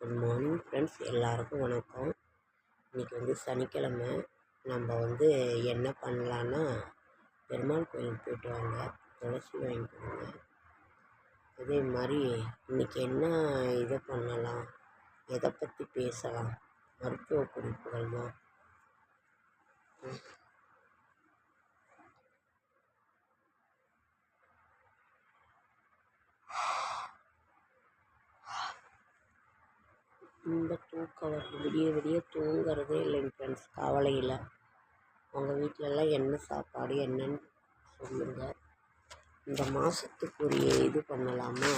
Good morning friends, எல்லாருக்கும் வணக்கம். இன்றைக்கி சனிக்கிழமை. நம்ம என்ன பண்ணலான்னா, பெருமாள் கோயிலுக்கு போய்ட்டு வாங்க, துளசி வாங்கிக்கோங்க. அதே மாதிரி இன்றைக்கி என்ன இதை பண்ணலாம், எதை பற்றி பேசலாம், மருத்துவ குறிப்புகள் தான். இந்த தூக்கம் வருது, விடிய விடிய தூங்குறதே இல்லைங்க ஃப்ரெண்ட்ஸ். கவலையில் உங்கள் வீட்டிலலாம் என்ன சாப்பாடு என்னன்னு சொல்லுங்கள். இந்த மாதத்துக்குரிய இது பண்ணலாமா?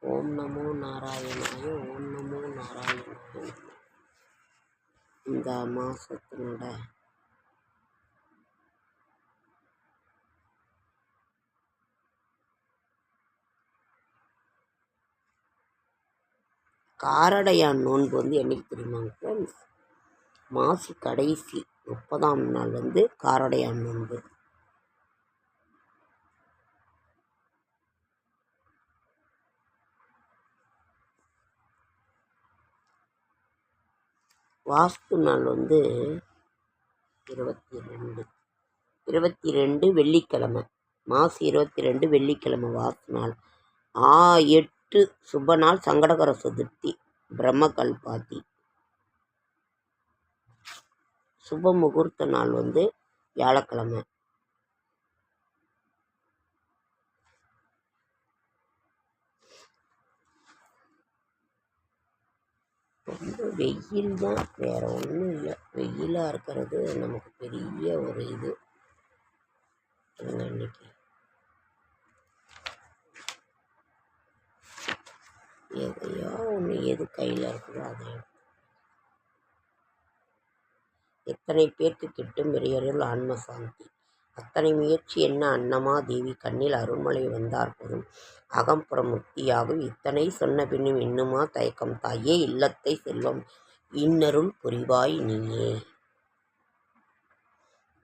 ஓம் நமோ நாராயணாய, ஓம் நமோ நாராயணாய. இந்த மாதத்தினோட காரடையான் நோன்பு என்னைக்கு தெரியுமாங்க ஃப்ரெண்ட்ஸ்? மாசி கடைசி 30ஆம் நாள் காரடையான் நோன்பு. வாஸ்து நாள் 22 வெள்ளிக்கிழமை. மாசி 22 வெள்ளிக்கிழமை வாஸ்து நாள். 8 சுப நாள் சங்கடகர சதுர்த்தி, பிரம்ம கல்பாத்தி. சுப முகூர்த்த நாள் வியாழக்கிழமை. ரொம்ப வெயில் தான், வேற ஒன்றும் இல்லை. வெயிலாக இருக்கிறது நமக்கு பெரிய ஒரு இது. இன்னைக்கு எதையோ ஒன்று எது கையில் இருக்குதோ அதை. எத்தனை பேருக்கு கிட்டும் பெரியருள் ஆன்ம சாந்தி. அத்தனை முயற்சி என்ன அன்னமா தேவி கண்ணில் அருள்மலை வந்தார் போதும் அகம்புறம் முக்தியாகும். இத்தனை சொன்ன பின்னும் இன்னுமா தயக்கம் தாயே, இல்லத்தை செல்வம் இன்னருள் புரிவாய் நீயே.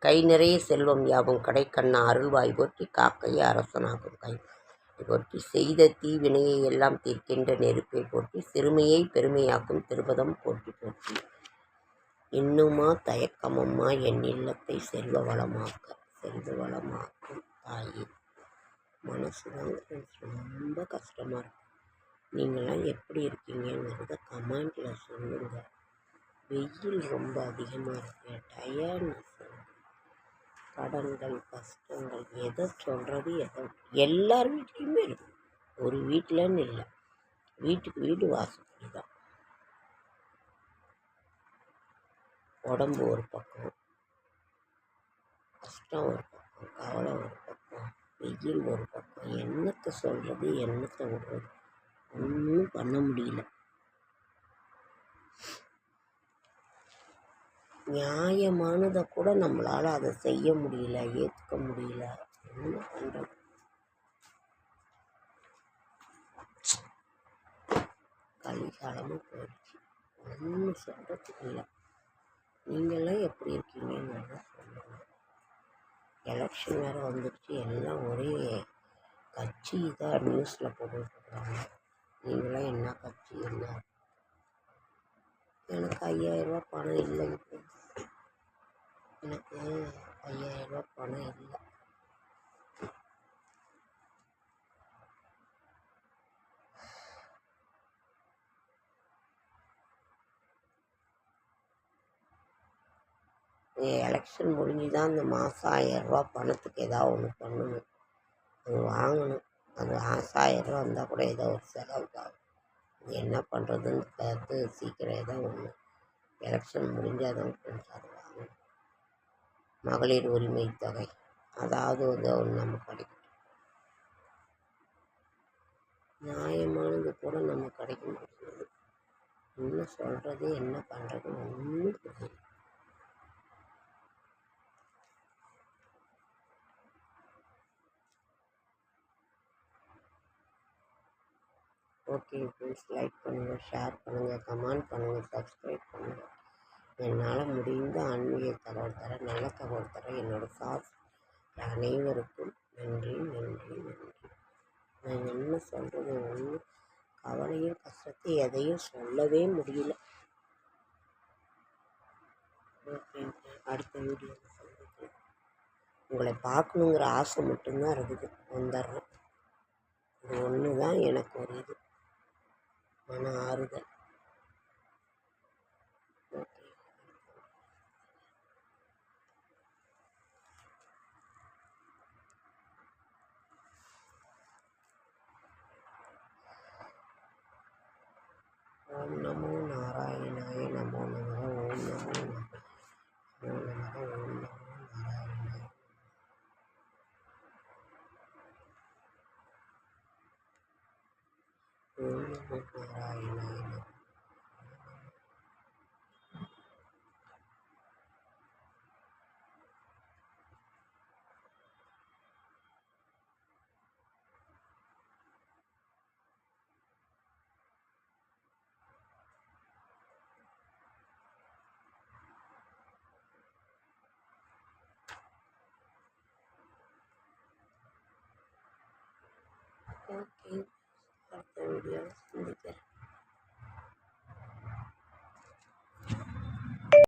கை நிறைய செல்வம் யாவும் கடைக்கண்ணா அருள்வாய் போற்றி, காக்கையை அரசனாகும் கை போற்றி, செய்த தீவினையை எல்லாம் தீர்க்கின்ற நெருப்பை போற்றி, சிறுமையை பெருமையாக்கும் திருபதம் போற்றி போற்றி. இன்னுமா தயக்கமம்மா என் இல்லத்தை செல்வ வளமாக்கும் தாயே. மனசுதாங்க ரொம்ப கஷ்டமாக இருக்கு. நீங்களாம் எப்படி இருக்கீங்கிறத கமெண்டில் சொல்லுங்கள். வெயில் ரொம்ப அதிகமாக இருக்கு, டயர்ட்னஸ், கடன்கள், கஷ்டங்கள், எதை சொல்கிறது எல்லார் வீட்லேயுமே இருக்குது. ஒரு வீட்டிலன்னு இல்லை, வீட்டுக்கு வீடு வாசப்படி தான். உடம்பு ஒரு பக்கம், கஷ்டம் ஒரு பக்கம், கவலை ஒரு பக்கம், வெயில் ஒரு பக்கம். என்னத்தை சொல்கிறது, என்னத்தை விடுறது, ஒன்றும் பண்ண முடியல. நியாயமானதை கூட நம்மளால் அதை செய்ய முடியல, ஏற்றுக்க முடியல. என்ன பண்ணுறது? கலிகாலமாக போயிடுச்சு, ஒன்றும் சொல்கிறதுக்கு இல்லை. நீங்கள்லாம் எப்படி இருக்கீங்கன்னு சொல்லுங்கள். எலெக்ஷன் வேறு வந்துடுச்சு, எல்லாம் ஒரே கட்சி இதாக நியூஸில் போட்டுருக்குறாங்க. நீங்களாம் என்ன கட்சி என்ன? எனக்கு 5000 பணம் இல்லைங்க. எனக்கு 5000 பணம் இல்லை. எலெக்ஷன் முடிஞ்சு தான் இந்த மாதம் 1000 பணத்துக்கு ஏதாவது ஒன்று பண்ணணும், அது வாங்கணும். அது 1000 வந்தால் கூட ஏதோ ஒரு செலவுக்கு ஆகும். அது என்ன பண்ணுறதுன்னு பார்த்து சீக்கிரம் ஏதோ ஒன்று எலெக்ஷன் முடிஞ்சால் தான் ஃப்ரெண்ட்ஸ் அது வாங்கணும். மகளிர் உரிமை தொகை அதாவது ஒன்று நம்ம கிடைக்கும். நியாயமானது கூட நம்ம கிடைக்க மாட்டேங்குது. என்ன சொல்கிறது, என்ன பண்ணுறது, ஒன்றும் புரியல. ஓகே ஃப்ரெண்ட்ஸ், லைக் பண்ணுங்கள், ஷேர் பண்ணுங்கள், கமெண்ட் பண்ணுங்கள், சப்ஸ்கிரைப் பண்ணுங்கள். என்னால் முடிந்த ஆன்மீக தகவல் தர, நல்ல தகவல் தர என்னோடய சார்ஸ் அனைவருக்கும் நன்றி நன்றி நன்றி. நான் என்ன சொல்கிறது, ஒன்றும் கவலையும் கஷ்டத்தையும் எதையும் சொல்லவே முடியல. ஓகேங்க. அடுத்த வீடியோவில் சந்திக்கலாம். உங்களை பார்க்கணுங்கிற ஆசை மட்டும்தான் இருக்குது. வந்துடுறேன். இது ஒன்று தான் எனக்கு ஒரு இது மன ஆறுதல். ஓகே. ஓம் நமோ நாராயணாய நமோ நமக. ஓம் நமோ நமக. ஓம் நமக. ஓம் நமோ நாராயணாய. ஓம் நமோ நாராயணாய நமோ. ஓகே. அடுத்த வீடியோவில் சந்திக்கலாம்.